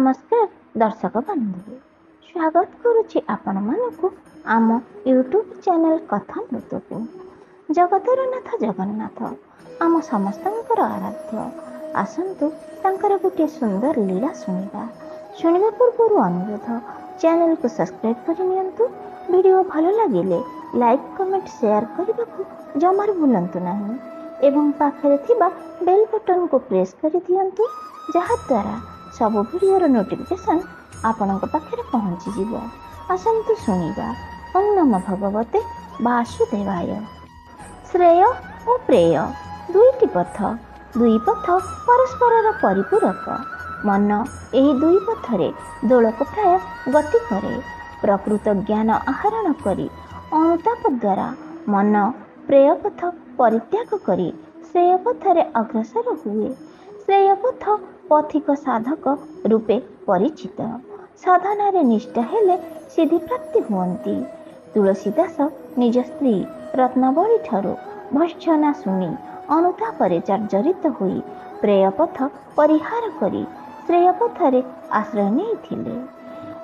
नमस्कार दर्शक बंधु स्वागत करुछि आपण मानकु आम यूट्यूब चैनल कथामृत को। जगतर नाथ जगन्नाथ आम समस्तंकर आराध्य। आसंतु तांकर गोटे सुंदर लीला शुणिबा पूर्व अनुरोध चैनल को सब्सक्राइब कर नियंतु। वीडियो भल लगिले लाइक कमेंट शेयर करने को जमार भूलंतु नहीं एवं पाखरे थिबा बेल बटन को प्रेस कर दियंतु जहा द्वारा सब वीडियोर नोटिफिकेशन आपणक पाखरे पहुँची जीव। आसंतु शुणिबा। ओम नमो भगवते वासुदेवाय। श्रेय और प्रेय दुईटी दुई पथ परस्पर परिपूरक। मन एही दुई पथरे दोलक प्राय गति करे। प्रकृत ज्ञान आहरण करी अनुताप द्वारा मन प्रेय पथ परित्याग करी श्रेय पथरे अग्रसर हुए। श्रेय पथ पथिक साधक रूपे परिचित। साधना निष्ठा हेले सिद्धि प्राप्ति हुअन्ति। तुलसीदास निज स्त्री रत्नावली ठारू भर्त्सना शुणी अनुतापरे जर्जरित होई प्रेय पथ परिहार करी श्रेय पथरे आश्रय नेइथिले।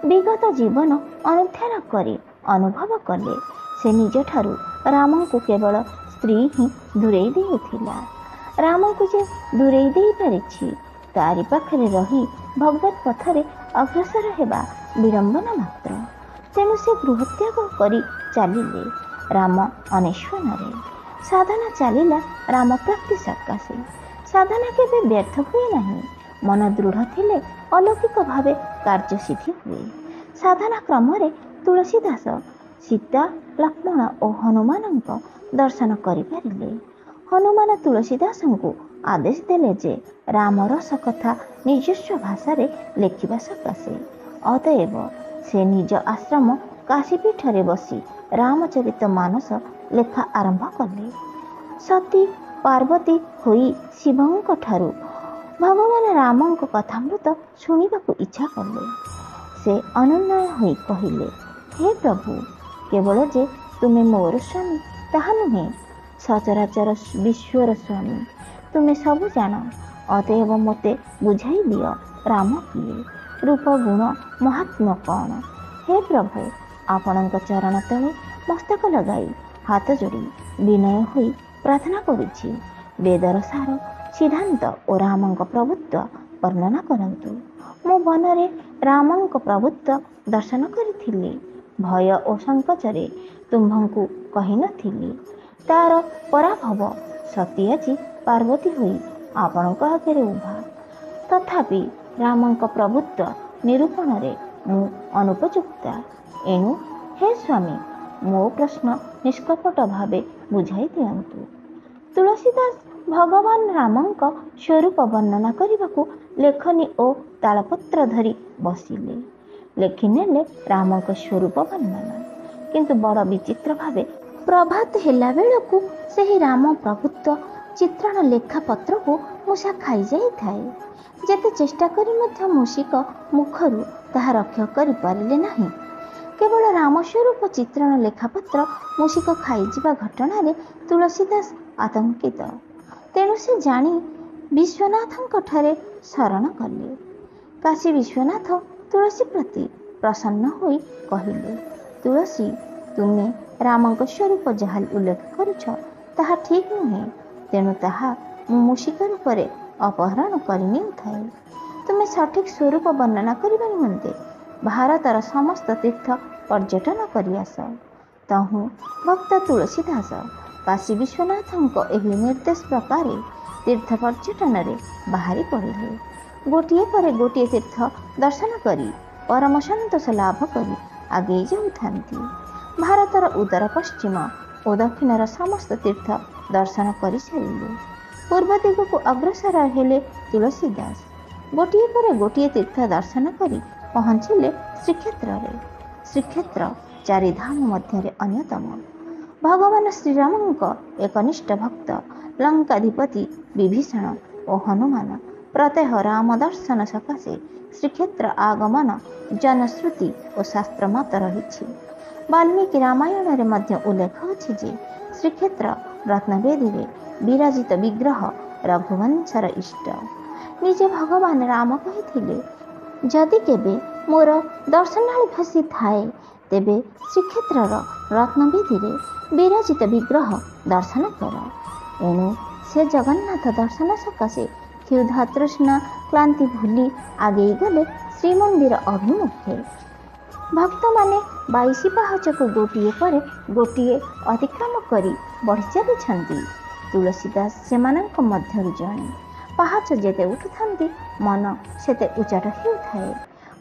विगत जीवन अनुध्यान करे अनुभव कले से निज ठारू राम को केवल स्त्री ही दूरेई देउथिला। राम को जे दूरेई देई पारिछि तारि पाखरे रही भगवत पथरे अग्रसर हेबा विडंबना मात्र। तेणु से गृहत्याग करी चलिले राम अनेश्वरे। साधना चलिला राम प्राप्ति सकाशे। साधना केबे व्यर्थ हुए नहीं। मन दृढ़ थिले अलौकिक भावे कार्य सिद्धि हुए। साधना क्रम तुलसीदास सीता लक्ष्मण और हनुमान दर्शन करिपारिले। हनुमान तुलसीदास को आदेश देले जे राम रस कथा निजस्व भाषा लेखिबा सकाशे। अतएव से निज आश्रम काशीपीठरे बसी रामचरित मानस लेखा आरंभ कले। सती पार्वती होई शिवଙ୍କ ठारू भगवान रामଙ୍କ कथामृत शुणिबाकू इच्छा कले। से अनुन्नय होई कहिले, हे प्रभु, केवल जे तुमे मोर स्वामी ताहा नुहे, सचराचर विश्वर स्वामी तुमे सबु जान। अतएव मते बुझाई दियो राम किए, रूप गुण महात्मा कौन। हे प्रभु, आपणक चरण तले मस्तक लगाई हाथ जोड़ी विनय होई प्रार्थना करुछि। वेदर सार सिद्धांत और रामଙ୍କ प्रभुत्व वर्णना करंतु। मो बनरे रामଙ୍କ प्रभुत्व दर्शन करिथिली। भय और संकोचरे तुम्भंकु कहि नथिली। तार पराभव सती आज पार्वती होई आपणଙ୍କ आगे उभा। तथापि रामଙ୍କ प्रभुत्व निरूपण मु अनुपयुक्ता। एणु हे स्वामी, मो प्रश्न निष्कपट भावे बुझाई दियंतु। तुलसीदास भगवान रामଙ୍କ स्वरूप वर्णना करने लेखनी और तालपत्र धरी बसिले। लेखिनेले रामଙ୍କ स्वरूप वर्णना। किंतु बड़ विचित्र भावे प्रभात हेला बेलकू सही राम प्रभुत्व चित्रण लेखा पत्र को मूषा खाई जाई थाए। जेते चेष्टा करी मध्य मूषिक मुखरू ताहा रक्षा करि पारिले नाही। केवल राम स्वरूप चित्रण लेखापत्र मूषिक खाई जिबा घटना रे तुलसीदास आतंकित। तेणु से जानी विश्वनाथଙ୍କ ठारे शरण कले। काशी विश्वनाथ तुलसी प्रति प्रसन्न होई कहिले, तुलसी, तुमे रामଙ୍କ स्वरूप जहा उल्लेख करुछ ताहा ठीक नुहे। तेणु ताहा मूषिक रूप अपहरण करनी थाए। तुमे सठिक स्वरूप वर्णना करने निमंते भारतर समस्त तीर्थ पर्यटन करियास। तहु भक्त तुलसीदास काशी विश्वनाथଙ୍କ एही निर्देश प्रकार तीर्थ पर्यटन बाहरी पड़े। गोटे पर गोटे तीर्थ दर्शन करी परम संतोष लाभ करी आगे जाऊथांती। भारतर उत्तर पश्चिम और दक्षिणर समस्त तीर्थ दर्शन कर सारे पूर्व दिग को अग्रसर हेले तुलसीदास। गोटे पर गोटे तीर्थ दर्शन करी पहुँचिले श्रीक्षेत्र। श्रीक्षेत्र चारिधाम मध्य अन्यतम। भगवान श्रीरामଙ୍କ एकनिष्ठ भक्त लंकाधिपति विभीषण और हनुमान प्रत्यह राम दर्शन सकाशे श्रीक्षेत्र आगमन जनश्रुति और शास्त्र मत रही। वाल्मीकि रामायण रे मध्य उल्लेख अछि जे श्रीक्षेत्र रत्नवेदी रे विराजित विग्रह रघुवंशर इष्ट। निजे भगवान राम कहिथिले, ଯଦି କେବେ ମୋର ଦର୍ଶନାଳୀ ଭାସି ଥାଏ ତେବେ ଶ୍ରୀକ୍ଷେତ୍ରର ରତ୍ନବେଦୀରେ ବିରାଜିତ ବିଗ୍ରହ ଦର୍ଶନ କର। ଏଣୁ ସେ ଜଗନ୍ନାଥ ଦର୍ଶନ ସକାଶେ କ୍ଷୁଧା ତୃଷ୍ଣା କ୍ଳାନ୍ତି ଭୁଲି ଆଗେଇ ଗଲେ ଶ୍ରୀମନ୍ଦିର ଅଭିମୁଖେ। ଭକ୍ତମାନେ 22 ପାହାଚକୁ ଗୋଟିଏ ପରେ ଗୋଟିଏ ଅତିକ୍ରମ କରି ବଢ଼ି ଚାଲିଛନ୍ତି। ତୁଳସୀଦାସ ସେମାନଙ୍କ ମଧ୍ୟରୁ ଜଣେ। ପାହାଚ ଯେତେ ଉଠୁଥାନ୍ତି ମନ ସେତେ ଉଚ୍ଚାଟ ହେଉଥାଏ,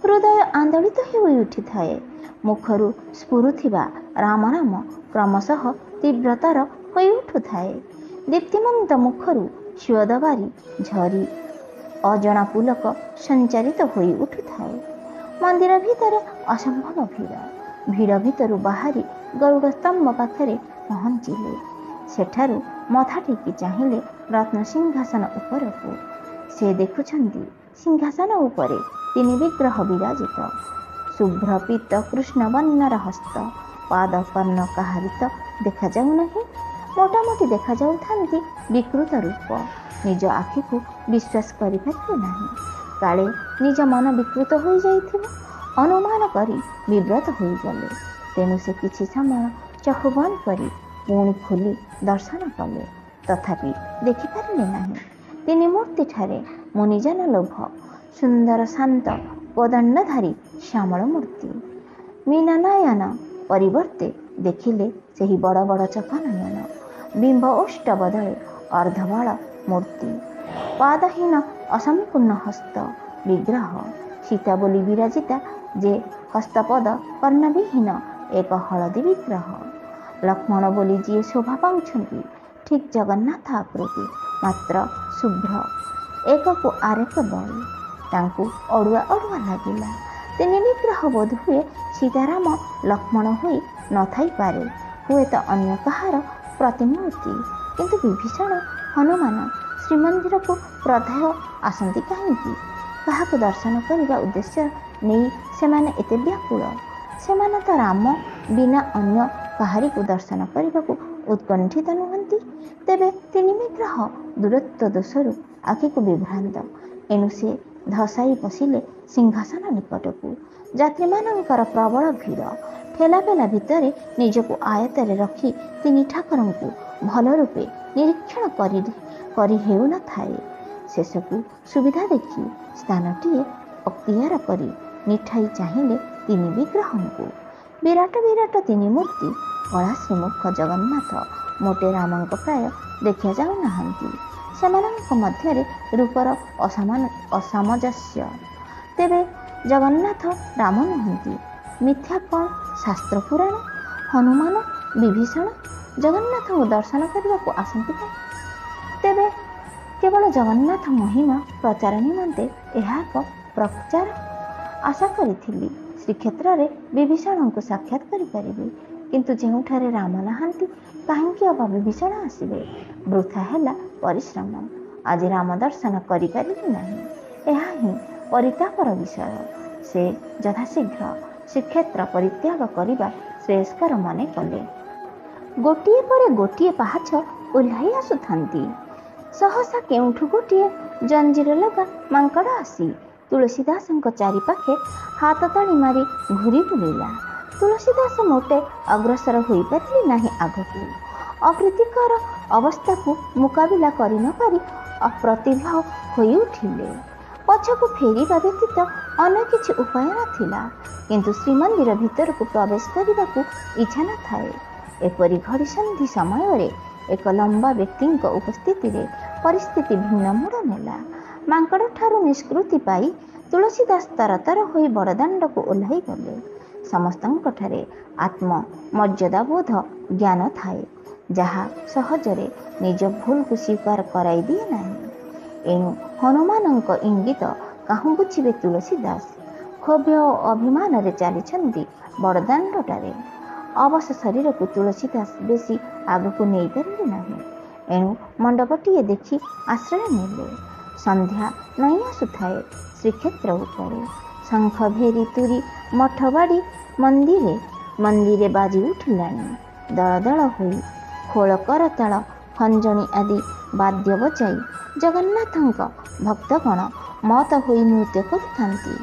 ହୃଦୟ ଆନ୍ଦୋଳିତ ହୋଇ ଉଠିଥାଏ। ମୁଖରୁ ସ୍ଫୁରୁଥିବା ରାମ ନାମ କ୍ରମଶଃ ତୀବ୍ରତର ହୋଇ ଉଠୁଥାଏ। ଦୀପ୍ତିମନ୍ତ ମୁଖରୁ ସୁଅଦ ବାରି ଝରି ଅଜଣା ପୁଲକ ସଞ୍ଚାରିତ ହୋଇ ଉଠୁଥାଏ। ମନ୍ଦିର ଭିତରେ ଅସମ୍ଭବ ଭିଡ଼। ଭିଡ଼ ଭିତରୁ ବାହାରି ଗରୁଡ଼ ସ୍ତମ୍ଭ ପାଖରେ ପହଞ୍ଚିଲେ। ସେଠାରୁ ମଥା ଟେକି ଚାହିଁଲେ ରତ୍ନ ସିଂହାସନ ଉପରକୁ। ସେ ଦେଖୁଛନ୍ତି ସିଂହାସନ ଉପରେ 3 ବିଗ୍ରହ ବିରାଜିତ। ଶୁଭ୍ର ପୀତ କୃଷ୍ଣ ବର୍ଣ୍ଣର ହସ୍ତ, ପାଦ କର୍ଣ୍ଣ କାହାରି ତ ଦେଖାଯାଉ ନାହିଁ। ମୋଟାମୋଟି ଦେଖାଯାଉଥାନ୍ତି ବିକୃତ ରୂପ। ନିଜ ଆଖିକୁ ବିଶ୍ୱାସ କରିପାରିଲେ ନାହିଁ। କାଳେ ନିଜ ମନ ବିକୃତ ହୋଇଯାଇଥିବ ଅନୁମାନ କରି ବିବ୍ରତ ହୋଇଗଲେ। ତେଣୁ ସେ କିଛି ସମୟ ଚକ୍ଷୁ ବନ୍ଦ କରି ପୁଣି ଖୋଲି ଦର୍ଶନ କଲେ, ତଥାପି ଦେଖିପାରିଲେ ନାହିଁ। 3 ମୂର୍ତ୍ତିଠାରେ ମୁନିଜନ ଲୋଭ। ସୁନ୍ଦର ଶାନ୍ତ କୋଦଣ୍ଡଧାରୀ ଶ୍ୟାମଳ ମୂର୍ତ୍ତି। ମୀନନୟନ ପରିବର୍ତ୍ତେ ଦେଖିଲେ ସେହି ବଡ଼ ବଡ଼ ଚକନୟନ ବିମ୍ବ ଓଷ୍ଠ ବଦଳେ ଅର୍ଦ୍ଧବାଳ ମୂର୍ତ୍ତି। ପାଦହୀନ ଅସମ୍ପୂର୍ଣ୍ଣ ହସ୍ତ ବିଗ୍ରହ। ସୀତା ବୋଲି ବିରାଜିତା ଯେ ହସ୍ତପଦ କର୍ଣ୍ଣବିହୀନ ଏକ ହଳଦୀ ବିଗ୍ରହ। ଲକ୍ଷ୍ମଣ ବୋଲି ଯିଏ ଶୋଭା ପାଉଛନ୍ତି ଠିକ୍ ଜଗନ୍ନାଥ ଆକୃତି, ମାତ୍ର ଶୁଭ୍ର। ଏକକୁ ଆରେକ ବଳି। ତାଙ୍କୁ ଅଡ଼ୁଆ ଅଡ଼ୁଆ ଲାଗିଲା। 3 ବିଗ୍ରହ ବୋଧହୁଏ ସୀତାରାମ ଲକ୍ଷ୍ମଣ ହୋଇ ନଥାଇପାରେ, ହୁଏତ ଅନ୍ୟ କାହାର ପ୍ରତିମୂର୍ତ୍ତି। କିନ୍ତୁ ବିଭୀଷଣ ହନୁମାନ ଶ୍ରୀମନ୍ଦିରକୁ ପ୍ରତ୍ୟହ ଆସନ୍ତି କାହିଁକି? କାହାକୁ ଦର୍ଶନ କରିବା ଉଦ୍ଦେଶ୍ୟ ନେଇ ସେମାନେ ଏତେ ବ୍ୟାକୁଳ? ସେମାନେ ତ ରାମ ବିନା ଅନ୍ୟ କାହାରିକୁ ଦର୍ଶନ କରିବାକୁ ଉତ୍କଣ୍ଠିତ ନୁହନ୍ତି। ତେବେ 3 ବିଗ୍ରହ ଦୂରତ୍ୱ ଦୋଷରୁ ଆଖିକୁ ବିଭ୍ରାନ୍ତ। ଏଣୁ ସେ ଧସାଇ ପଶିଲେ ସିଂହାସନ ନିକଟକୁ। ଯାତ୍ରୀମାନଙ୍କର ପ୍ରବଳ ଭିଡ଼। ଠେଲାପେଲା ଭିତରେ ନିଜକୁ ଆୟତ୍ତରେ ରଖି 3 ଠାକୁରଙ୍କୁ ଭଲ ରୂପେ ନିରୀକ୍ଷଣ କରି ହେଉନଥାଏ। ଶେଷକୁ ସୁବିଧା ଦେଖି ସ୍ଥାନଟିଏ ଅକ୍ତିଆର କରି ନିଠାଇ ଚାହିଁଲେ 3 ବିଗ୍ରହଙ୍କୁ। ବିରାଟ ବିରାଟ 3 ମୂର୍ତ୍ତି। କଳା ଶ୍ରୀମୁଖ ଜଗନ୍ନାଥ ମୋଟେ ରାମଙ୍କ ପ୍ରାୟ ଦେଖାଯାଉନାହାନ୍ତି। ସେମାନଙ୍କ ମଧ୍ୟରେ ରୂପର ଅସାମଞ୍ଜସ୍ୟ। ତେବେ ଜଗନ୍ନାଥ ରାମ ନୁହନ୍ତି। ମିଥ୍ୟା କ'ଣ ଶାସ୍ତ୍ର ପୁରାଣ? ହନୁମାନ ବିଭୀଷଣ ଜଗନ୍ନାଥଙ୍କୁ ଦର୍ଶନ କରିବାକୁ ଆସନ୍ତି ନାହିଁ। ତେବେ କେବଳ ଜଗନ୍ନାଥ ମହିମା ପ୍ରଚାର ନିମନ୍ତେ ଏହା ଏକ ପ୍ରଚାର। ଆଶା କରିଥିଲି ଶ୍ରୀକ୍ଷେତ୍ରରେ ବିଭୀଷଣଙ୍କୁ ସାକ୍ଷାତ କରିପାରିବି, କିନ୍ତୁ ଯେଉଁଠାରେ ରାମ ନାହାନ୍ତି କାହିଁକି ଅବା ବିଭୀଷଣ ଆସିବେ? ବୃଥା ହେଲା ପରିଶ୍ରମ। ଆଜି ରାମ ଦର୍ଶନ କରିପାରିଲି ନାହିଁ। ଏହା ହିଁ ପରିତାପର ବିଷୟ। ସେ ଯଥାଶୀଘ୍ର ଶ୍ରୀକ୍ଷେତ୍ର ପରିତ୍ୟାଗ କରିବା ଶ୍ରେୟସ୍କର ମନେ କଲେ। ଗୋଟିଏ ପରେ ଗୋଟିଏ ପାହାଚ ଓହ୍ଲାଇ ଆସୁଥାନ୍ତି। ସହସା କେଉଁଠୁ ଗୋଟିଏ ଜଞ୍ଜିର ଲଗା ମାଙ୍କଡ଼ ଆସି ତୁଳସୀଦାସଙ୍କ ଚାରିପାଖେ ହାତ ତାଳି ମାରି ଘୂରି ବୁଲିଲା। ତୁଳସୀଦାସ ମୋଟେ ଅଗ୍ରସର ହୋଇପାରିଲେ ନାହିଁ ଆଗକୁ। ଅପ୍ରୀତିକର ଅବସ୍ଥାକୁ ମୁକାବିଲା କରିନପାରି ଅପ୍ରତିଭ ହୋଇ ଉଠିଲେ। ପଛକୁ ଫେରିବା ବ୍ୟତୀତ ଅନ୍ୟ କିଛି ଉପାୟ ନଥିଲା। କିନ୍ତୁ ଶ୍ରୀମନ୍ଦିର ଭିତରକୁ ପ୍ରବେଶ କରିବାକୁ ଇଚ୍ଛା ନଥାଏ। ଏପରି ଘଡ଼ିସନ୍ଧି ସମୟରେ ଏକ ଲମ୍ବା ବ୍ୟକ୍ତିଙ୍କ ଉପସ୍ଥିତିରେ ପରିସ୍ଥିତି ଭିନ୍ନ ମୋଡ଼ ନେଲା। ମାଙ୍କଡ଼ଠାରୁ ନିଷ୍କୃତି ପାଇ ତୁଳସୀଦାସ ତରତର ହୋଇ ବଡ଼ଦାଣ୍ଡକୁ ଓହ୍ଲାଇ ଗଲେ। ସମସ୍ତଙ୍କଠାରେ ଆତ୍ମମର୍ଯ୍ୟାଦାବୋଧ ଜ୍ଞାନ ଥାଏ, ଯାହା ସହଜରେ ନିଜ ଭୁଲକୁ ସ୍ୱୀକାର କରାଇ ଦିଏ ନାହିଁ। ଏଣୁ ହନୁମାନଙ୍କ ଇଙ୍ଗିତ କାହୁଁ ବୁଝିବେ ତୁଳସୀଦାସ? କ୍ଷୋଭ ଓ ଅଭିମାନରେ ଚାଲିଛନ୍ତି ବଡ଼ଦାଣ୍ଡଟାରେ। ଅବଶ ଶରୀରକୁ ତୁଳସୀଦାସ ବେଶୀ ଆଗକୁ ନେଇପାରିଲେ ନାହିଁ। ଏଣୁ ମଣ୍ଡପଟିଏ ଦେଖି ଆଶ୍ରୟ ନେଲେ। ସନ୍ଧ୍ୟା ନଇଁ ଆସୁଥାଏ ଶ୍ରୀକ୍ଷେତ୍ର ଉପରେ। ଶଙ୍ଖ ଭେରୀ ତୁରୀ ମଠ ବାଡ଼ି ମନ୍ଦିରେ ବାଜି ଉଠିଲାଣି। ଦଳ ଦଳ ହୋଇ ଖୋଳ କରତାଳ ଖଞ୍ଜଣି ଆଦି ବାଦ୍ୟ ବଜାଇ ଜଗନ୍ନାଥଙ୍କ ଭକ୍ତଗଣ ମତ ହୋଇ ନୃତ୍ୟ କରୁଥାନ୍ତି।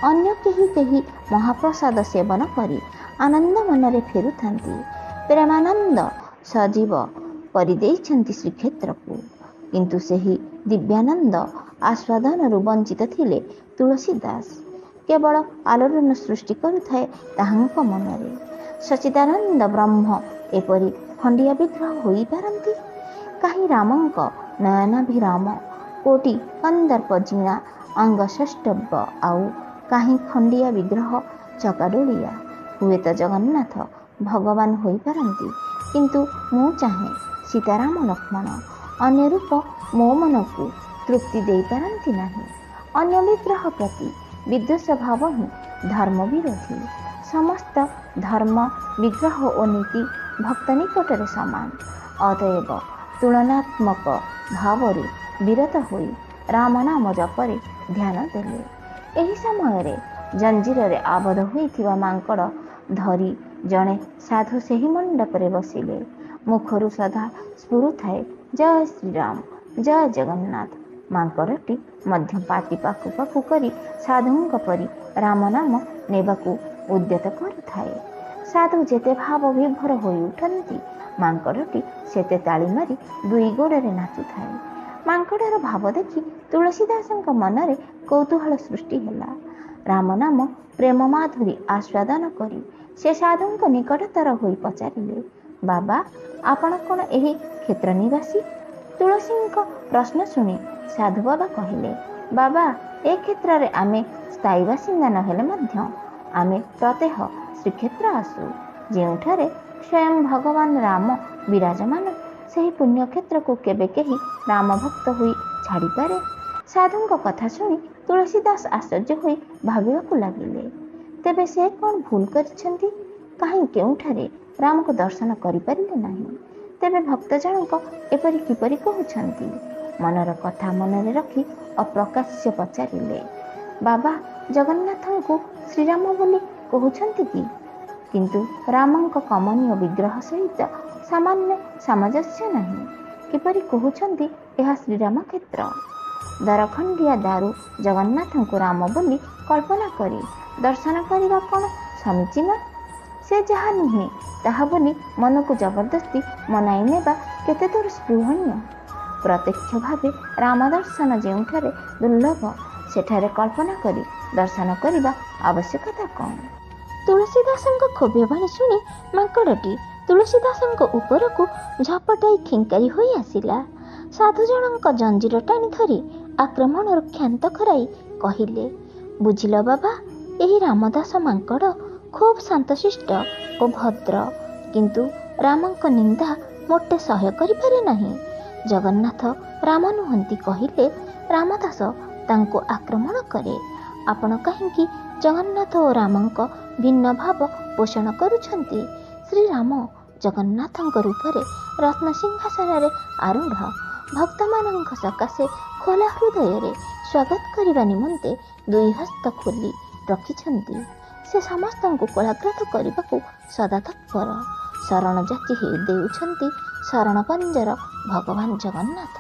ଅନ୍ୟ କେହି କେହି ମହାପ୍ରସାଦ ସେବନ କରି ଆନନ୍ଦ ମନରେ ଫେରୁଥାନ୍ତି। ପ୍ରେମାନନ୍ଦ ସଜୀବ କରିଦେଇଛନ୍ତି ଶ୍ରୀକ୍ଷେତ୍ରକୁ। କିନ୍ତୁ ସେହି ଦିବ୍ୟାନନ୍ଦ ଆସ୍ୱାଦନରୁ ବଞ୍ଚିତ ଥିଲେ ତୁଳସୀ ଦାସ। କେବଳ ଆଲୋଡ଼ନ ସୃଷ୍ଟି କରୁଥାଏ ତାହାଙ୍କ ମନରେ। ସଚ୍ଚିଦାନନ୍ଦ ବ୍ରହ୍ମ ଏପରି ଖଣ୍ଡିଆ ବିଗ୍ରହ ହୋଇପାରନ୍ତି? କାହିଁ ରାମଙ୍କ ନୟନାଭିରାମ କୋଟି କନ୍ଦର୍ପ ଜିଣା ଅଙ୍ଗ ସଷ୍ଟବ୍ୟ, ଆଉ କାହିଁ ଖଣ୍ଡିଆ ବିଗ୍ରହ ଚକାଡୋଳିଆ। ହୁଏତ ଜଗନ୍ନାଥ ଭଗବାନ ହୋଇପାରନ୍ତି, କିନ୍ତୁ ମୁଁ ଚାହେଁ ସୀତାରାମ ଲକ୍ଷ୍ମଣ। ଅନ୍ୟ ରୂପ ମୋ ମନକୁ ତୃପ୍ତି ଦେଇପାରନ୍ତି ନାହିଁ। ଅନ୍ୟ ବିଗ୍ରହ ପ୍ରତି ବିଦ୍ୱେଷ ଭାବ ହିଁ ଧର୍ମ ବିରୋଧୀ। ସମସ୍ତ ଧର୍ମ ବିଗ୍ରହ ଓ ନୀତି ଭକ୍ତ ନିକଟରେ ସମାନ। ଅତଏବ ତୁଳନାତ୍ମକ ଭାବରେ ବିରତ ହୋଇ ରାମ ନାମ ଜପରେ ଧ୍ୟାନ ଦେଲେ। ଏହି ସମୟରେ ଜଞ୍ଜିରରେ ଆବଦ୍ଧ ହୋଇଥିବା ମାଙ୍କଡ଼ ଧରି ଜଣେ ସାଧୁ ସେହି ମଣ୍ଡପରେ ବସିଲେ। ମୁଖରୁ ସଦା ସ୍ଫୁରୁଥାଏ ଜୟ ଶ୍ରୀରାମ, ଜୟ ଜଗନ୍ନାଥ। ମାଙ୍କଡ଼ଟି ମଧ୍ୟ ପାଟି ପାକୁ ପାକୁ କରି ସାଧୁଙ୍କ ପରି ରାମ ନାମ ନେବାକୁ ଉଦ୍ୟତ କରୁଥାଏ। ସାଧୁ ଯେତେ ଭାବ ବିଭୋର ହୋଇ ଉଠନ୍ତି, ମାଙ୍କଡ଼ଟି ସେତେ ତାଳି ମାରି ଦୁଇ ଗୋଡ଼ରେ ନାଚୁଥାଏ। ମାଙ୍କଡ଼ର ଭାବ ଦେଖି ତୁଳସୀଦାସଙ୍କ ମନରେ କୌତୂହଳ ସୃଷ୍ଟି ହେଲା। ରାମ ନାମ ପ୍ରେମ ମାଧୁରୀ ଆସ୍ୱାଦନ କରି ସେ ସାଧୁଙ୍କ ନିକଟତର ହୋଇ ପଚାରିଲେ, ବାବା, ଆପଣ କ'ଣ ଏହି କ୍ଷେତ୍ର ନିବାସୀ? ତୁଳସୀଙ୍କ ପ୍ରଶ୍ନ ଶୁଣି ସାଧୁ ବାବା କହିଲେ, ବାବା, ଏ କ୍ଷେତ୍ରରେ ଆମେ ସ୍ଥାୟୀ ବାସିନ୍ଦା ନ ହେଲେ ମଧ୍ୟ ଆମେ ପ୍ରତ୍ୟହ ଶ୍ରୀକ୍ଷେତ୍ର ଆସୁ। ଯେଉଁଠାରେ ସ୍ୱୟଂ ଭଗବାନ ରାମ ବିରାଜମାନ, ସେହି ପୁଣ୍ୟକ୍ଷେତ୍ରକୁ କେବେ କେହି ରାମ ଭକ୍ତ ହୋଇ ଛାଡ଼ିପାରେ? ସାଧୁଙ୍କ କଥା ଶୁଣି ତୁଳସୀଦାସ ଆଶ୍ଚର୍ଯ୍ୟ ହୋଇ ଭାବିବାକୁ ଲାଗିଲେ, ତେବେ ସେ କ'ଣ ଭୁଲ କରିଛନ୍ତି? କାହିଁ କେଉଁଠାରେ ରାମକୁ ଦର୍ଶନ କରିପାରିଲେ ନାହିଁ? ତେବେ ଭକ୍ତ ଜଣକ ଏପରି କିପରି କହୁଛନ୍ତି? ମନର କଥା ମନରେ ରଖି ଅପ୍ରକାଶ୍ୟ ପଚାରିଲେ, ବାବା, ଜଗନ୍ନାଥଙ୍କୁ ଶ୍ରୀରାମ ବୋଲି କହୁଛନ୍ତି କି? କିନ୍ତୁ ରାମଙ୍କ କମନୀୟ ବିଗ୍ରହ ସହିତ ସାମାନ୍ୟ ସାମଞ୍ଜସ୍ୟ ନାହିଁ। କିପରି କହୁଛନ୍ତି ଏହା ଶ୍ରୀରାମ କ୍ଷେତ୍ର? ଦରଖଣ୍ଡିଆ ଦାରୁ ଜଗନ୍ନାଥଙ୍କୁ ରାମ ବୋଲି କଳ୍ପନା କରି ଦର୍ଶନ କରିବା କ'ଣ ସମୀଚୀନ? ସେ ଯାହା ନୁହେଁ ତାହା ବୋଲି ମନକୁ ଜବରଦସ୍ତି ମନାଇ ନେବା କେତେ ଦୂର ସ୍ପୃହଣୀୟ? ପ୍ରତ୍ୟକ୍ଷ ଭାବେ ରାମ ଦର୍ଶନ ଯେଉଁଠାରେ ଦୁର୍ଲଭ, ସେଠାରେ କଳ୍ପନା କରି ଦର୍ଶନ କରିବା ଆବଶ୍ୟକତା କ'ଣ? ତୁଳସୀଦାସଙ୍କ କ୍ଷୋଭ୍ୟବାଣୀ ଶୁଣି ମାଙ୍କଡ଼ଟି ତୁଳସୀଦାସଙ୍କ ଉପରକୁ ଝପଟାଇ ଖିଙ୍କାରି ହୋଇ ଆସିଲା। ସାଧୁ ଜଣଙ୍କ ଜଞ୍ଜିର ଟାଣି ଧରି ଆକ୍ରମଣରୁ କ୍ଷାନ୍ତ କରାଇ କହିଲେ, ବୁଝିଲ ବାବା, ଏହି ରାମଦାସ ମାଙ୍କଡ଼ ଖୁବ୍ ଶାନ୍ତଶିଷ୍ଟ ଓ ଭଦ୍ର, କିନ୍ତୁ ରାମଙ୍କ ନିନ୍ଦା ମୋଟେ ସହ୍ୟ କରିପାରେ ନାହିଁ। ଜଗନ୍ନାଥ ରାମ ନୁହନ୍ତି କହିଲେ ରାମଦାସ ତାଙ୍କୁ ଆକ୍ରମଣ କରେ। ଆପଣ କାହିଁକି ଜଗନ୍ନାଥ ଓ ରାମଙ୍କ ଭିନ୍ନ ଭାବ ପୋଷଣ କରୁଛନ୍ତି? ଶ୍ରୀରାମ ଜଗନ୍ନାଥଙ୍କ ରୂପରେ ରତ୍ନସିଂହାସନରେ ଆରୂଢ଼। ଭକ୍ତମାନଙ୍କ ସକାଶେ ଖୋଲା ହୃଦୟରେ ସ୍ୱାଗତ କରିବା ନିମନ୍ତେ ଦୁଇ ହସ୍ତ ଖୋଲି ରଖିଛନ୍ତି। ସେ ସମସ୍ତଙ୍କୁ କୋଳାଗ୍ରତ କରିବାକୁ ସଦା ତତ୍ପର। ଶରଣ ଯାଚି ଦେଉଛନ୍ତି ଶରଣ ପଞ୍ଜର ଭଗବାନ ଜଗନ୍ନାଥ।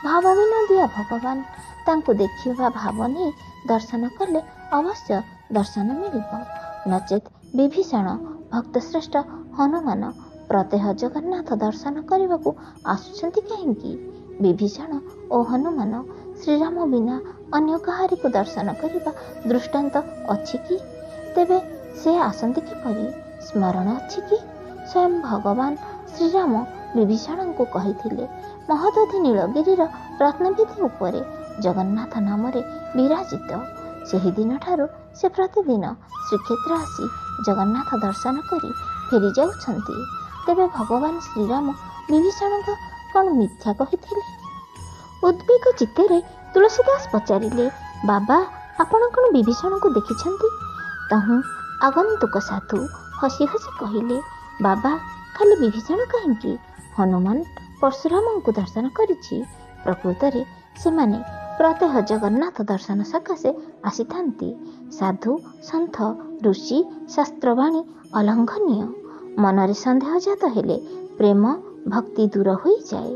ଭାବ ବିନୋଦିଆ ଭଗବାନ, ତାଙ୍କୁ ଦେଖିବା ଭାବ ନେଇ ଦର୍ଶନ କଲେ ଅବଶ୍ୟ ଦର୍ଶନ ମିଳିବ। ନଚେତ୍ ବିଭୀଷଣ, ଭକ୍ତଶ୍ରେଷ୍ଠ ହନୁମାନ ପ୍ରତ୍ୟହ ଜଗନ୍ନାଥ ଦର୍ଶନ କରିବାକୁ ଆସୁଛନ୍ତି କାହିଁକି? ବିଭୀଷଣ ଓ ହନୁମାନ ଶ୍ରୀରାମ ବିନା ଅନ୍ୟ କାହାରିକୁ ଦର୍ଶନ କରିବା ଦୃଷ୍ଟାନ୍ତ ଅଛି କି? ତେବେ ସେ ଆସନ୍ତି କିପରି? ସ୍ମରଣ ଅଛି କି? ସ୍ୱୟଂ ଭଗବାନ ଶ୍ରୀରାମ ବିଭୀଷଣଙ୍କୁ କହିଥିଲେ, ମହୋଦଧି ନୀଳଗିରିର ରତ୍ନବେଦୀ ଉପରେ ଜଗନ୍ନାଥ ନାମରେ ବିରାଜିତ। ସେହିଦିନଠାରୁ ସେ ପ୍ରତିଦିନ ଶ୍ରୀକ୍ଷେତ୍ର ଆସି ଜଗନ୍ନାଥ ଦର୍ଶନ କରି ଫେରି ଯାଉଛନ୍ତି। ତେବେ ଭଗବାନ ଶ୍ରୀରାମ ବିଭୀଷଣଙ୍କୁ କ'ଣ ମିଥ୍ୟା କହିଥିଲେ? ଉଦ୍ବେଗ ଚିତ୍ତରେ ତୁଳସୀଦାସ ପଚାରିଲେ, ବାବା, ଆପଣ କ'ଣ ବିଭୀଷଣଙ୍କୁ ଦେଖିଛନ୍ତି? ତହୁଁ ଆଗନ୍ତୁକ ସାଧୁ ହସି ହସି କହିଲେ, ବାବା, ଖାଲି ବିଭୀଷଣ କାହିଁକି, ହନୁମାନ ପରଶୁରାମଙ୍କୁ ଦର୍ଶନ କରିଛି। ପ୍ରକୃତରେ ସେମାନେ ପ୍ରତ୍ୟହ ଜଗନ୍ନାଥ ଦର୍ଶନ ସକାଶେ ଆସିଥାନ୍ତି। ସାଧୁ, ସନ୍ଥ, ଋଷି, ଶାସ୍ତ୍ରବାଣୀ ଅଲଙ୍ଘନୀୟ। ମନରେ ସନ୍ଦେହ ଜାତ ହେଲେ ପ୍ରେମ ଭକ୍ତି ଦୂର ହୋଇଯାଏ।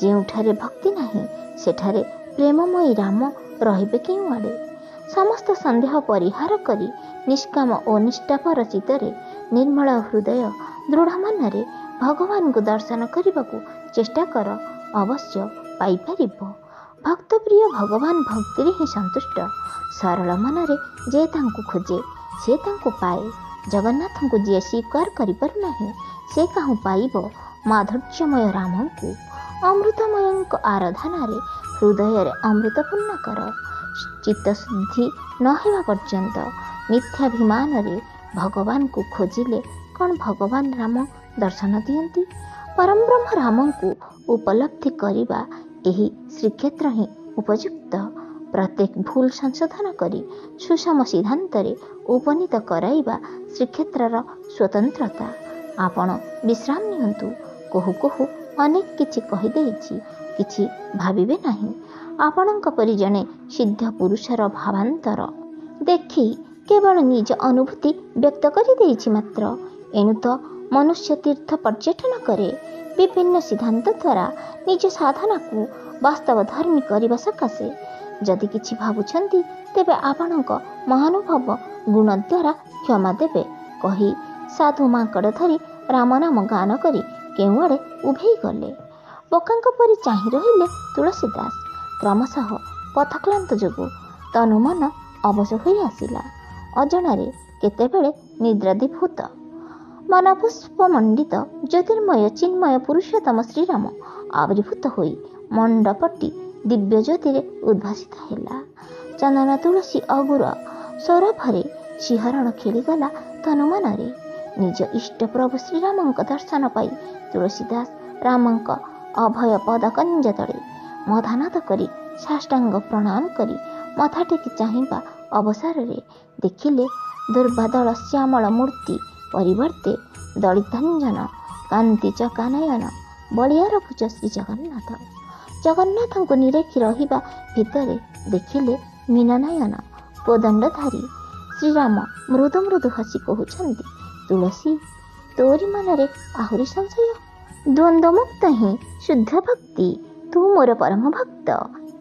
ଯେଉଁଠାରେ ଭକ୍ତି ନାହିଁ ସେଠାରେ ପ୍ରେମମୟୀ ରାମ ରହିବେ କେଉଁଆଡ଼େ? ସମସ୍ତ ସନ୍ଦେହ ପରିହାର କରି ନିଷ୍କାମ ଓ ନିଷ୍ଠାପର ଚିତ୍ତରେ ନିର୍ମଳ ହୃଦୟ ଦୃଢ଼ ମନରେ ଭଗବାନଙ୍କୁ ଦର୍ଶନ କରିବାକୁ ଚେଷ୍ଟା କର, ଅବଶ୍ୟ ପାଇପାରିବ। ଭକ୍ତପ୍ରିୟ ଭଗବାନ ଭକ୍ତିରେ ହିଁ ସନ୍ତୁଷ୍ଟ। ସରଳ ମନରେ ଯେ ତାଙ୍କୁ ଖୋଜେ ସେ ତାଙ୍କୁ ପାଏ। ଜଗନ୍ନାଥଙ୍କୁ ଯିଏ ସ୍ୱୀକାର କରିପାରୁନାହିଁ ସେ କାହୁଁ ପାଇବ ମାଧୁର୍ଯ୍ୟମୟ ରାମଙ୍କୁ। ଅମୃତମୟଙ୍କ ଆରାଧନାରେ ହୃଦୟରେ ଅମୃତପୂର୍ଣ୍ଣ କର। ଚିତ୍ତଶୁଦ୍ଧି ନ ହେବା ପର୍ଯ୍ୟନ୍ତ ମିଥ୍ୟାଭିମାନରେ ଭଗବାନଙ୍କୁ ଖୋଜିଲେ କ'ଣ ଭଗବାନ ରାମ ଦର୍ଶନ ଦିଅନ୍ତି? ପରମବ୍ରହ୍ମ ରାମଙ୍କୁ ଉପଲବ୍ଧି କରିବା ଏହି ଶ୍ରୀକ୍ଷେତ୍ର ହିଁ ଉପଯୁକ୍ତ। ପ୍ରତ୍ୟେକ ଭୁଲ ସଂଶୋଧନ କରି ସୁଷମ ସିଦ୍ଧାନ୍ତରେ ଉପନୀତ କରାଇବା ଶ୍ରୀକ୍ଷେତ୍ରର ସ୍ୱତନ୍ତ୍ରତା। ଆପଣ ବିଶ୍ରାମ ନିଅନ୍ତୁ। କହୁ କହୁ ଅନେକ କିଛି କହିଦେଇଛି, କିଛି ଭାବିବେ ନାହିଁ। ଆପଣଙ୍କ ପରି ଜଣେ ସିଦ୍ଧ ପୁରୁଷର ଭାବାନ୍ତର ଦେଖି କେବଳ ନିଜ ଅନୁଭୂତି ବ୍ୟକ୍ତ କରିଦେଇଛି ମାତ୍ର। ଏଣୁ ତ ମନୁଷ୍ୟ ତୀର୍ଥ ପର୍ଯ୍ୟଟନ କରେ ବିଭିନ୍ନ ସିଦ୍ଧାନ୍ତ ଦ୍ୱାରା ନିଜ ସାଧନାକୁ ବାସ୍ତବ ଧର୍ମୀ କରିବା ସକାଶେ। ଯଦି କିଛି ଭାବୁଛନ୍ତି ତେବେ ଆପଣଙ୍କ ମହାନୁଭବ ଗୁଣ ଦ୍ୱାରା କ୍ଷମା ଦେବେ କହି ସାଧୁ ମାଙ୍କଡ଼ ଧରି ରାମନାମ ଗାନ କରି କେଉଁଆଡ଼େ ଉଭେଇ ଗଲେ। ବୋକାଙ୍କ ପରି ଚାହିଁ ରହିଲେ ତୁଳସୀଦାସ। କ୍ରମଶଃ ପଥକ୍ଳାନ୍ତ ଯୋଗୁଁ ତନୁ ମନ ଅବଶ ହୋଇ ଆସିଲା। ଅଜଣାରେ କେତେବେଳେ ନିଦ୍ରାଧିଭୂତ ମନପୁଷ୍ପମଣ୍ଡିତ ଜ୍ୟୋତିର୍ମୟ ଚିନ୍ମୟ ପୁରୁଷୋତ୍ତମ ଶ୍ରୀରାମ ଆବିର୍ଭୂତ ହୋଇ ମଣ୍ଡପଟି ଦିବ୍ୟ ଜ୍ୟୋତିରେ ଉଦ୍ଭାସିତ ହେଲା। ଚନ୍ଦନ ତୁଳସୀ ଅଗୁର ସୌରଭରେ ଶିହରଣ ଖେଳିଗଲା ତନୁ ମନରେ। ନିଜ ଇଷ୍ଟ ପ୍ରଭୁ ଶ୍ରୀରାମଙ୍କ ଦର୍ଶନ ପାଇ ତୁଳସୀଦାସ ରାମଙ୍କ ଅଭୟ ପଦକଞ୍ଜ ତଳେ ମଧାନାଦ କରି ସାଷ୍ଟାଙ୍ଗ ପ୍ରଣାମ କରି ମଥା ଟେକି ଚାହିଁବା ଅବସରରେ ଦେଖିଲେ ଦୁର୍ବାଦଳ ଶ୍ୟାମଳ ମୂର୍ତ୍ତି ପରିବର୍ତ୍ତେ ଦଳିତାଞ୍ଜନ କାନ୍ତି ଚକାନୟନ ବଳିଆର ଭୁଜ ଶ୍ରୀ ଜଗନ୍ନାଥ। ଜଗନ୍ନାଥଙ୍କୁ ନିରେଖି ରହିବା ଭିତରେ ଦେଖିଲେ ମୀନନୟନ କୋଦଣ୍ଡଧାରୀ ଶ୍ରୀରାମ ମୃଦୁ ମୃଦୁ ହସି କହୁଛନ୍ତି, ତୁଳସୀ ତୋରି ମନରେ ଆହୁରି ସଂଶୟ? ଦ୍ୱନ୍ଦ୍ୱମୁକ୍ତ ହିଁ ଶୁଦ୍ଧ ଭକ୍ତି। ତୁ ମୋର ପରମ ଭକ୍ତ,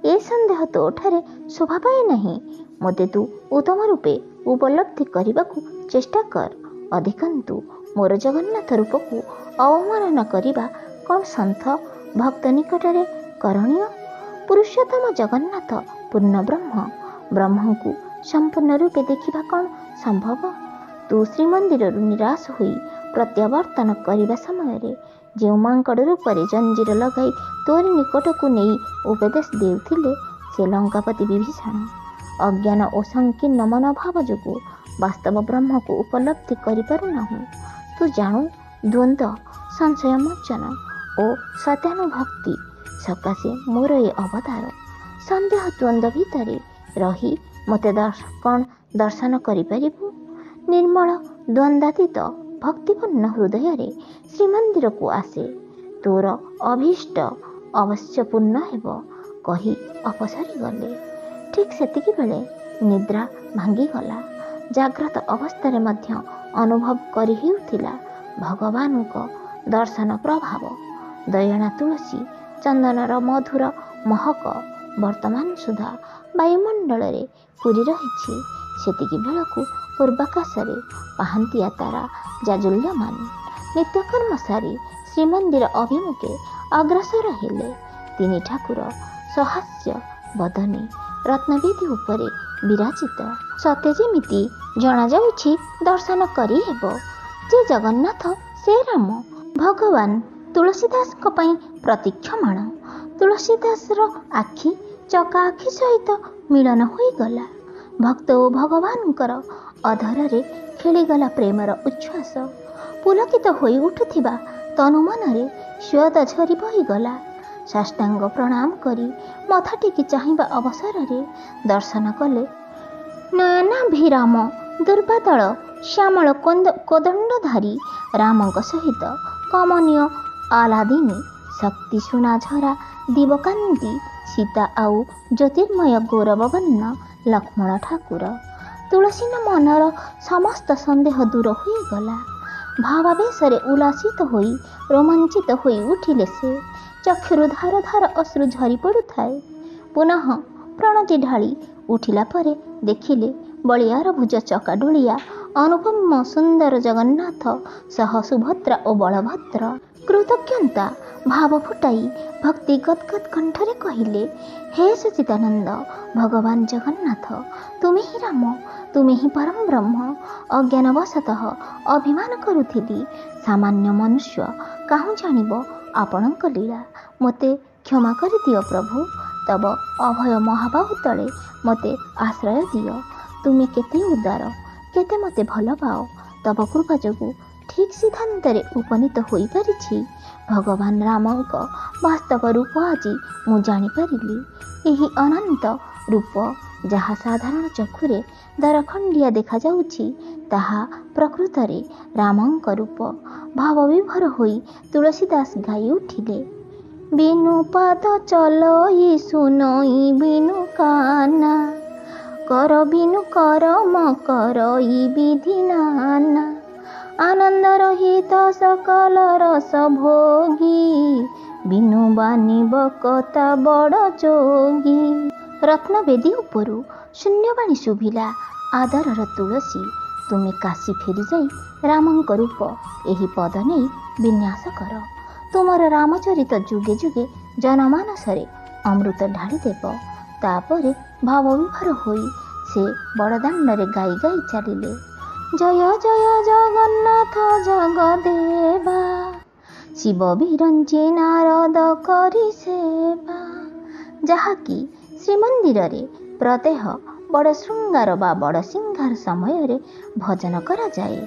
ଏ ସନ୍ଦେହ ତୋଠାରେ ଶୋଭା ପାଏ ନାହିଁ। ମୋତେ ତୁ ଉତ୍ତମ ରୂପେ ଉପଲବ୍ଧି କରିବାକୁ ଚେଷ୍ଟା କର। ଅଧିକନ୍ତୁ ମୋର ଜଗନ୍ନାଥ ରୂପକୁ ଅବମାନନା କରିବା କ'ଣ ସନ୍ଥ ଭକ୍ତ ନିକଟରେ କରଣୀୟ? ପୁରୁଷୋତ୍ତମ ଜଗନ୍ନାଥ ପୂର୍ଣ୍ଣ ବ୍ରହ୍ମ। ବ୍ରହ୍ମଙ୍କୁ ସମ୍ପୂର୍ଣ୍ଣ ରୂପେ ଦେଖିବା କ'ଣ ସମ୍ଭବ? ତୁ ଶ୍ରୀମନ୍ଦିରରୁ ନିରାଶ ହୋଇ ପ୍ରତ୍ୟାବର୍ତ୍ତନ କରିବା ସମୟରେ ଯେଉଁ ମାଙ୍କଡ଼ ରୂପରେ ଜଞ୍ଜିର ଲଗାଇ ତୋରି ନିକଟକୁ ନେଇ ଉପଦେଶ ଦେଉଥିଲେ ସେ ଲଙ୍କାପତି ବିଭୀଷଣ। ଅଜ୍ଞାନ ଓ ସଂକୀର୍ଣ୍ଣ ମନୋଭାବ ଯୋଗୁଁ ବାସ୍ତବ ବ୍ରହ୍ମକୁ ଉପଲବ୍ଧି କରିପାରୁନାହୁଁ। ତୁ ଜାଣୁ ଦ୍ୱନ୍ଦ୍ୱ ସଂଶୟ ମୋଚନ ଓ ସତ୍ୟାନୁଭକ୍ତି ସକାଶେ ମୋର ଏ ଅବତାର। ସନ୍ଦେହ ଦ୍ୱନ୍ଦ୍ୱ ଭିତରେ ରହି ମୋତେ କ'ଣ ଦର୍ଶନ କରିପାରିବୁ? ନିର୍ମଳ ଦ୍ୱନ୍ଦ୍ୱାତୀତ ଭକ୍ତିପୂର୍ଣ୍ଣ ହୃଦୟରେ ଶ୍ରୀମନ୍ଦିରକୁ ଆସେ, ତୋର ଅଭୀଷ୍ଟ ଅବଶ୍ୟ ପୂର୍ଣ୍ଣ ହେବ କହି ଅପସରି ଗଲେ। ଠିକ୍ ସେତିକି ବେଳେ ନିଦ୍ରା ଭାଙ୍ଗିଗଲା। ଜାଗ୍ରତ ଅବସ୍ଥାରେ ମଧ୍ୟ ଅନୁଭବ କରି ହେଉଥିଲା ଭଗବାନଙ୍କ ଦର୍ଶନ ପ୍ରଭାବ। ଦୟଣା ତୁଳସୀ ଚନ୍ଦନର ମଧୁର ମହକ ବର୍ତ୍ତମାନ ସୁଦ୍ଧା ବାୟୁମଣ୍ଡଳରେ ପୂରି ରହିଛି। ସେତିକି ବେଳକୁ ପୂର୍ବାକାଶରେ ପାହାନ୍ତିଆ ତାରା ଜାଜୁଲ୍ୟମାନ। ନିତ୍ୟକର୍ମ ସାରି ଶ୍ରୀମନ୍ଦିର ଅଭିମୁଖେ ଅଗ୍ରସର ହେଲେ ତିନି ଠାକୁର ସହାସ୍ୟ ବଦନେ ରତ୍ନବେଦୀ ଉପରେ ବିରାଜିତ। ସତେ ଯେମିତି ଜଣାଯାଉଛି ଦର୍ଶନ କରିହେବ ଯେ ଜଗନ୍ନାଥ ସେ ରାମ। ଭଗବାନ ତୁଳସୀଦାସଙ୍କ ପାଇଁ ପ୍ରତୀକ୍ଷମାଣ। ତୁଳସୀଦାସର ଆଖି ଚକା ଆଖି ସହିତ ମିଳନ ହୋଇଗଲା। ଭକ୍ତ ଓ ଭଗବାନଙ୍କର ଅଧରରେ ଖେଳିଗଲା ପ୍ରେମର ଉଚ୍ଛ୍ୱାସ। ପୁଲକିତ ହୋଇ ଉଠୁଥିବା ତନୁ ମନରେ ସ୍ୱେଦ ଝରି ବହିଗଲା। ସାଷ୍ଟାଙ୍ଗ ପ୍ରଣାମ କରି ମଥା ଟେକି ଚାହିଁବା ଅବସରରେ ଦର୍ଶନ କଲେ ନୟନାଭିରାମ ଦୁର୍ବାଦଳ ଶ୍ୟାମଳ କୋଦଣ୍ଡଧାରୀ ରାମଙ୍କ ସହିତ କମନୀୟ ଆଲାଦିନୀ ଶକ୍ତି ସୁନାଝରା ଦିବକାନ୍ତି ସୀତା ଆଉ ଜ୍ୟୋତିର୍ମୟ ଗୌରବବର୍ଣ୍ଣ ଲକ୍ଷ୍ମଣ ଠାକୁର। ତୁଳସୀନ ମନର ସମସ୍ତ ସନ୍ଦେହ ଦୂର ହୋଇଗଲା। ଭାବାବେଶରେ ଉଲ୍ଲାସିତ ହୋଇ ରୋମାଞ୍ଚିତ ହୋଇ ଉଠିଲେ ସେ। ଚକ୍ଷୁରୁ ଧାର ଧାର ଅଶ୍ରୁ ଝରି ପଡ଼ୁଥାଏ। ପୁନଃ ପ୍ରଣତି ଢାଳି ଉଠିଲା ପରେ ଦେଖିଲେ ବଳିଆର ଭୁଜ ଚକାଡୋଳିଆ ଅନୁପମ ସୁନ୍ଦର ଜଗନ୍ନାଥ ସହ ସୁଭଦ୍ରା ଓ ବଳଭଦ୍ର। କୃତଜ୍ଞତା ଭାବ ଫୁଟାଇ ଭକ୍ତି ଗଦଗଦ କଣ୍ଠରେ କହିଲେ, ହେ ସଚିଦାନନ୍ଦ ଭଗବାନ ଜଗନ୍ନାଥ, ତୁମେ ହିଁ ରାମ, ତୁମେ ହିଁ ପରମ ବ୍ରହ୍ମ। ଅଜ୍ଞାନବଶତଃ ଅଭିମାନ କରୁଥିଲି। ସାମାନ୍ୟ ମନୁଷ୍ୟ କାହୁଁ ଜାଣିବ ଆପଣଙ୍କ ଲୀଳା। ମୋତେ କ୍ଷମା କରିଦିଅ ପ୍ରଭୁ। ତବ ଅଭୟ ମହାବାହୁ ତଳେ ମୋତେ ଆଶ୍ରୟ ଦିଅ। ତୁମେ କେତେ ଉଦାର, କେତେ ମୋତେ ଭଲ ପାଅ। ତବ କୃପା ଯୋଗୁଁ ଠିକ୍ ସିଦ୍ଧାନ୍ତରେ ଉପନୀତ ହୋଇପାରିଛି। ଭଗବାନ ରାମଙ୍କ ବାସ୍ତବ ରୂପ ଆଜି ମୁଁ ଜାଣିପାରିଲି। ଏହି ଅନନ୍ତ ରୂପ ଯାହା ସାଧାରଣ ଚକ୍ଷୁରେ ଦରଖଣ୍ଡିଆ ଦେଖାଯାଉଛି, ତାହା ପ୍ରକୃତରେ ରାମଙ୍କ ରୂପ। ଭାବବିଭୋର ହୋଇ ତୁଳସୀଦାସ ଗାଇ ଉଠିଲେ, ବିନୁ ପାଦ ଚଲଇ ସୁନଇ ବିନୁ କାନା, କର ବିନୁ କରମ କରଇ ବିଧି ନାନା, ଆନନ୍ଦ ରହିତ ସକଲ ରସ ଭୋଗୀ, ବିନୁ ବାଣୀ ବକତା ବଡ଼ ଯୋଗୀ। ରତ୍ନବେଦୀ ଉପରୁ ଶୂନ୍ୟବାଣୀ ଶୁଭିଲା, ଆଦରର ତୁଳସୀ, ତୁମେ କାଶୀ ଫେରିଯାଇ ରାମଙ୍କ ରୂପ ଏହି ପଦ ନେଇ ବିନ୍ୟାସ କର। ତୁମର ରାମଚରିତ ଯୁଗେ ଯୁଗେ ଜନମାନସରେ ଅମୃତ ଢାଳିଦେବ। ତାପରେ ଭାବବିଭୋର ହୋଇ ସେ ବଡ଼ଦାଣ୍ଡରେ ଗାଇ ଗାଇ ଚାଲିଲେ, ଜୟ ଜୟ ଜଗନ୍ନାଥ ଜଗଦେବା, ଶିବ ବିରଞ୍ଚି ନାରଦ କରି ସେବା। ଯାହାକି ଶ୍ରୀମନ୍ଦିରରେ ପ୍ରତ୍ୟହ ବଡ଼ ଶୃଙ୍ଗାର ବା ବଡ଼ ସିଂହାର ସମୟରେ ଭଜନ କରାଯାଏ।